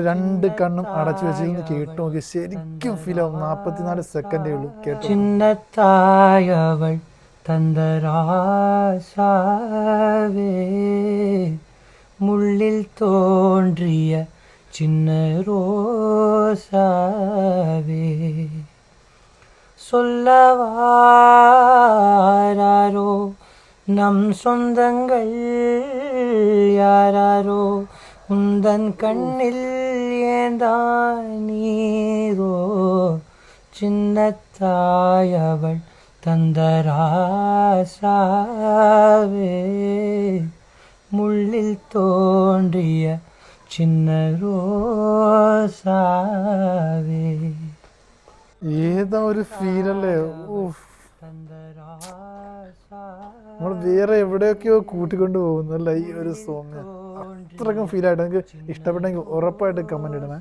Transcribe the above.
രണ്ട് കണ്ണും അടച്ചു വെച്ചിരുന്ന് കേട്ടു നോക്കി ശരിക്കും ഫീൽ ആവും. 44 സെക്കൻഡേ ഉള്ളൂ കേട്ടോ. ചിന്നത്തായവൾ തന്തരാസാവേ മുള്ളിൽ തോன்றிய சின்ன ரோசாவே சொல்லவாரோ நம் சொந்தங்கள் யாராரோ உந்தன் கண்ணில் ஏந்தான் நீரோ சின்னத்தாயவள் தந்தராசாவே முள்ளில் தோன்றிய சின்ன ரோசாவே. ഏതാ ഒരു ഫീലല്ലേ. നമ്മൾ വേറെ എവിടെയൊക്കെയോ കൂട്ടിക്കൊണ്ട് പോകുന്നല്ല ഈ ഒരു സോങ്. അത്രയ്ക്കും ഫീലായിട്ട് എനിക്ക് ഇഷ്ടപ്പെട്ടെങ്കിൽ ഉറപ്പായിട്ട് കമന്റ് ഇടണേ.